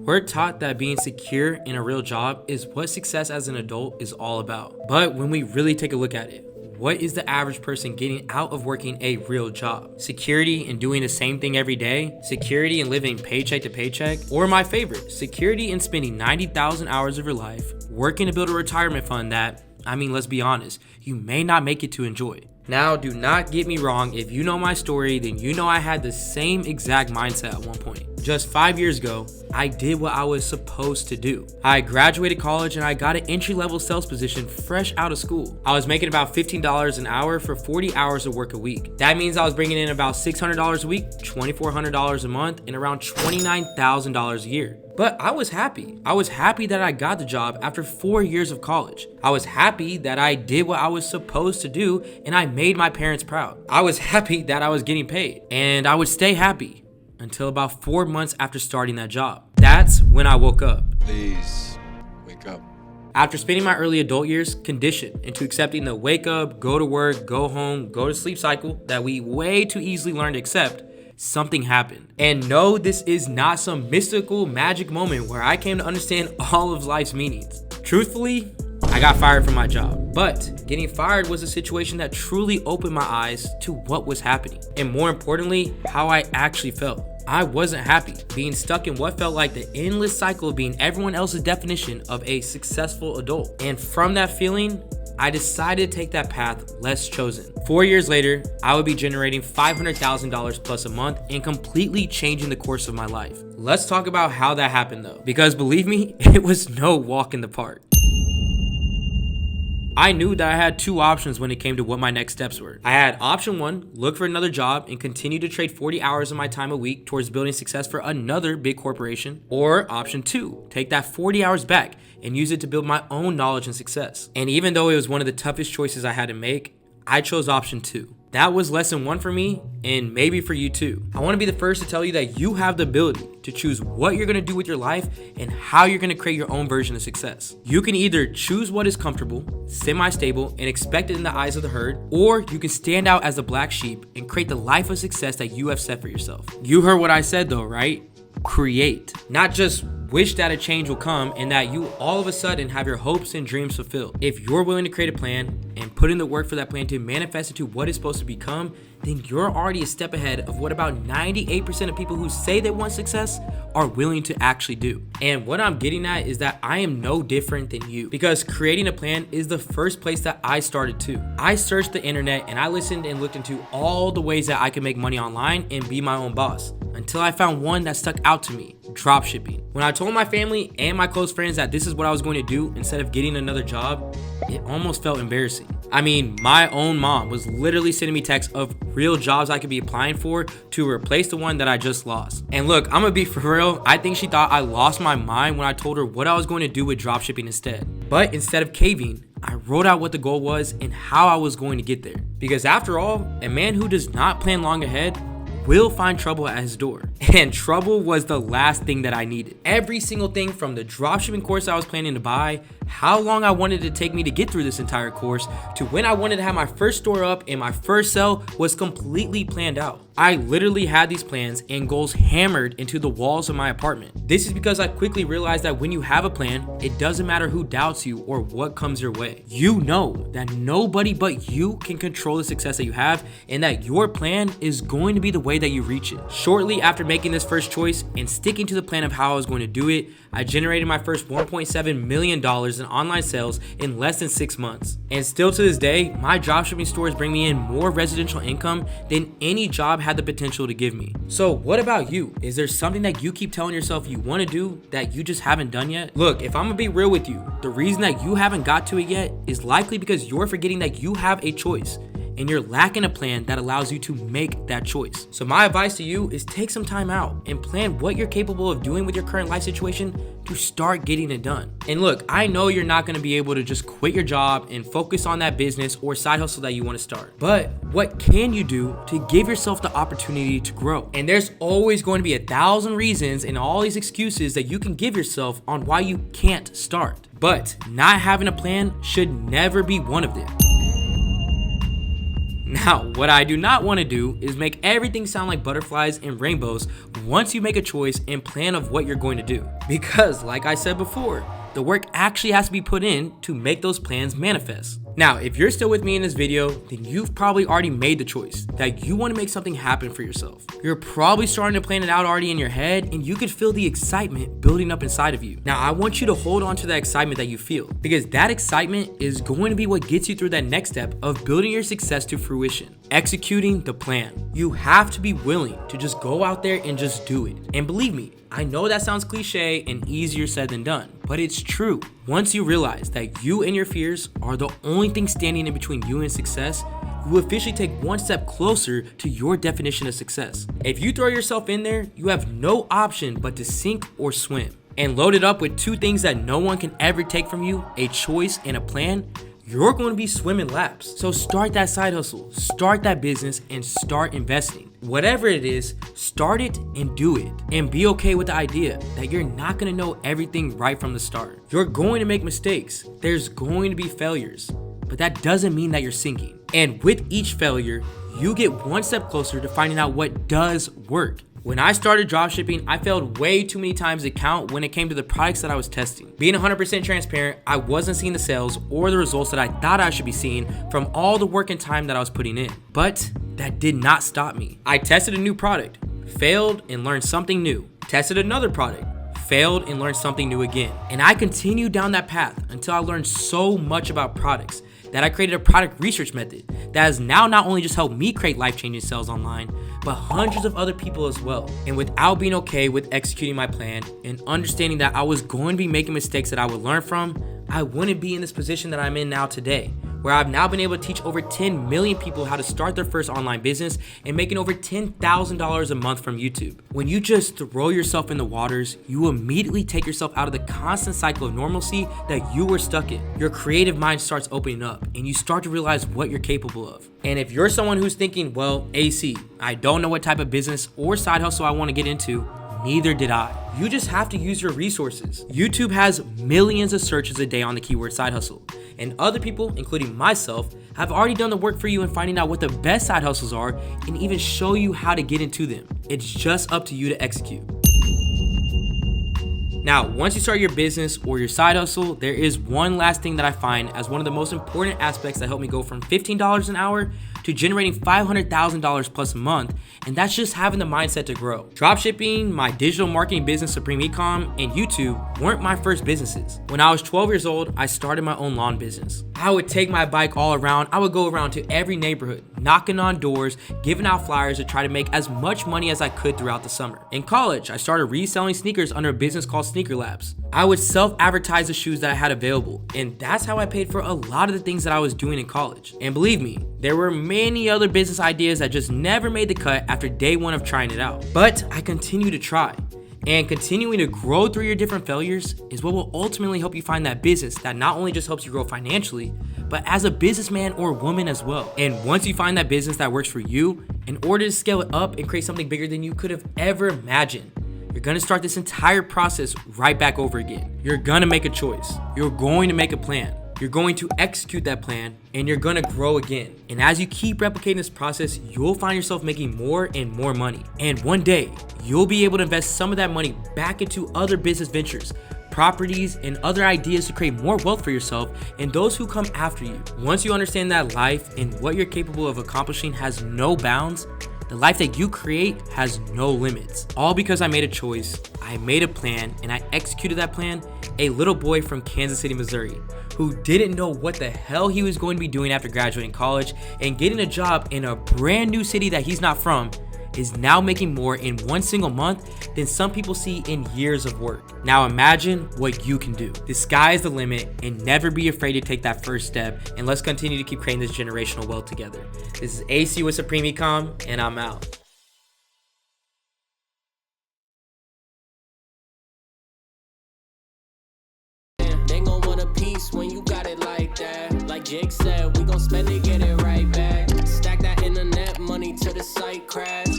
We're taught that being secure in a real job is what success as an adult is all about. But when we really take a look at it, what is the average person getting out of working a real job? Security in doing the same thing every day? Security in living paycheck to paycheck? Or my favorite, security in spending 90,000 hours of your life working to build a retirement fund that, let's be honest, you may not make it to enjoy. Now, do not get me wrong, if you know my story, then you know I had the same exact mindset at one point. Just 5 years ago, I did what I was supposed to do. I graduated college and I got an entry-level sales position fresh out of school. I was making about $15 an hour for 40 hours of work a week. That means I was bringing in about $600 a week, $2,400 a month, and around $29,000 a year. But I was happy. I was happy that I got the job after 4 years of college. I was happy that I did what I was supposed to do and I made my parents proud. I was happy that I was getting paid, and I would stay happy until about 4 months after starting that job. That's when I woke up. Please, wake up. After spending my early adult years conditioned into accepting the wake up, go to work, go home, go to sleep cycle that we way too easily learn to accept, something happened. And no, this is not some mystical magic moment where I came to understand all of life's meanings. Truthfully, I got fired from my job, but getting fired was a situation that truly opened my eyes to what was happening, and more importantly, how I actually felt. I wasn't happy being stuck in what felt like the endless cycle of being everyone else's definition of a successful adult. And from that feeling, I decided to take that path less chosen. 4 years later, I would be generating $500,000 plus a month and completely changing the course of my life. Let's talk about how that happened though, because believe me, it was no walk in the park. I knew that I had two options when it came to what my next steps were. I had option one, look for another job and continue to trade 40 hours of my time a week towards building success for another big corporation. Or option two, take that 40 hours back and use it to build my own knowledge and success. And even though it was one of the toughest choices I had to make, I chose option two. That was lesson one for me, and maybe for you too. I want to be the first to tell you that you have the ability to choose what you're going to do with your life and how you're going to create your own version of success. You can either choose what is comfortable, semi-stable, and expected in the eyes of the herd, or you can stand out as the black sheep and create the life of success that you have set for yourself. You heard what I said though, right? Create, not just wish that a change will come and that you all of a sudden have your hopes and dreams fulfilled. If you're willing to create a plan and put in the work for that plan to manifest into what it's supposed to become, then you're already a step ahead of what about 98% of people who say they want success are willing to actually do. And what I'm getting at is that I am no different than you, because creating a plan is the first place that I started too. I searched the internet and I listened and looked into all the ways that I could make money online and be my own boss, until I found one that stuck out to me: dropshipping. When I told my family and my close friends that this is what I was going to do instead of getting another job, it almost felt embarrassing. My own mom was literally sending me texts of real jobs I could be applying for to replace the one that I just lost. And look, I'm gonna be for real, I think she thought I lost my mind when I told her what I was going to do with dropshipping instead. But instead of caving, I wrote out what the goal was and how I was going to get there. Because after all, a man who does not plan long ahead will find trouble at his door. And trouble was the last thing that I needed. Every single thing from the dropshipping course I was planning to buy, how long I wanted it to take me to get through this entire course, to when I wanted to have my first store up and my first sale was completely planned out. I literally had these plans and goals hammered into the walls of my apartment. This is because I quickly realized that when you have a plan, it doesn't matter who doubts you or what comes your way. You know that nobody but you can control the success that you have, and that your plan is going to be the way that you reach it. Shortly after making this first choice and sticking to the plan of how I was going to do it, I generated my first $1.7 million in online sales in less than 6 months. And still to this day, my dropshipping stores bring me in more residential income than any job had the potential to give me. So what about you? Is there something that you keep telling yourself you want to do that you just haven't done yet? Look, if I'm gonna be real with you, the reason that you haven't got to it yet is likely because you're forgetting that you have a choice, and you're lacking a plan that allows you to make that choice. So my advice to you is take some time out and plan what you're capable of doing with your current life situation to start getting it done. And look, I know you're not gonna be able to just quit your job and focus on that business or side hustle that you wanna start. But what can you do to give yourself the opportunity to grow? And there's always going to be 1,000 reasons and all these excuses that you can give yourself on why you can't start. But not having a plan should never be one of them. Now, what I do not want to do is make everything sound like butterflies and rainbows once you make a choice and plan of what you're going to do. Because, like I said before, the work actually has to be put in to make those plans manifest. Now, if you're still with me in this video, then you've probably already made the choice that you want to make something happen for yourself. You're probably starting to plan it out already in your head, and you could feel the excitement building up inside of you. Now, I want you to hold on to that excitement that you feel, because that excitement is going to be what gets you through that next step of building your success to fruition, executing the plan. You have to be willing to just go out there and just do it. And believe me, I know that sounds cliche and easier said than done, but it's true. Once you realize that you and your fears are the only thing standing in between you and success, you officially take one step closer to your definition of success. If you throw yourself in there, you have no option but to sink or swim. And loaded up with two things that no one can ever take from you, a choice and a plan, you're going to be swimming laps. So start that side hustle, start that business, and start investing. Whatever it is, start it and do it. And be okay with the idea that you're not going to know everything right from the start. You're going to make mistakes. There's going to be failures, but that doesn't mean that you're sinking. And with each failure, you get one step closer to finding out what does work. When I started dropshipping, I failed way too many times to count when it came to the products that I was testing. Being 100% transparent, I wasn't seeing the sales or the results that I thought I should be seeing from all the work and time that I was putting in. But that did not stop me. I tested a new product, failed and learned something new. Tested another product, failed and learned something new again. And I continued down that path until I learned so much about products that I created a product research method that has now not only just helped me create life-changing sales online, but hundreds of other people as well. And without being okay with executing my plan and understanding that I was going to be making mistakes that I would learn from, I wouldn't be in this position that I'm in now today, where I've now been able to teach over 10 million people how to start their first online business and making over $10,000 a month from YouTube. When you just throw yourself in the waters, you immediately take yourself out of the constant cycle of normalcy that you were stuck in. Your creative mind starts opening up and you start to realize what you're capable of. And if you're someone who's thinking, well, AC, I don't know what type of business or side hustle I want to get into, neither did I. You just have to use your resources. YouTube has millions of searches a day on the keyword side hustle. And other people, including myself, have already done the work for you in finding out what the best side hustles are and even show you how to get into them. It's just up to you to execute. Now, once you start your business or your side hustle, there is one last thing that I find as one of the most important aspects that helped me go from $15 an hour to generating $500,000 plus a month, and that's just having the mindset to grow. Dropshipping, my digital marketing business Supreme Ecom, and YouTube weren't my first businesses. When I was 12 years old, I started my own lawn business. I would take my bike all around. I would go around to every neighborhood, knocking on doors, giving out flyers to try to make as much money as I could throughout the summer. In college, I started reselling sneakers under a business called Sneaker Labs. I would self-advertise the shoes that I had available, and that's how I paid for a lot of the things that I was doing in college. And believe me, there were many other business ideas that just never made the cut after day one of trying it out. But I continue to try. And continuing to grow through your different failures is what will ultimately help you find that business that not only just helps you grow financially, but as a businessman or woman as well. And once you find that business that works for you, in order to scale it up and create something bigger than you could have ever imagined, you're gonna start this entire process right back over again. You're gonna make a choice. You're going to make a plan. You're going to execute that plan, and you're gonna grow again. And as you keep replicating this process, you'll find yourself making more and more money. And one day, you'll be able to invest some of that money back into other business ventures, properties, and other ideas to create more wealth for yourself and those who come after you. Once you understand that life and what you're capable of accomplishing has no bounds, the life that you create has no limits. All because I made a choice, I made a plan, and I executed that plan. A little boy from Kansas City, Missouri, who didn't know what the hell he was going to be doing after graduating college and getting a job in a brand new city that he's not from, is now making more in one single month than some people see in years of work. Now imagine what you can do. The sky is the limit, and never be afraid to take that first step, and let's continue to keep creating this generational wealth together. This is AC with Supreme Ecom, and I'm out. They gon' want a piece when you got it like that. Like Jake said, we gon' spend it, get it right back. Stack that internet money till the site crash.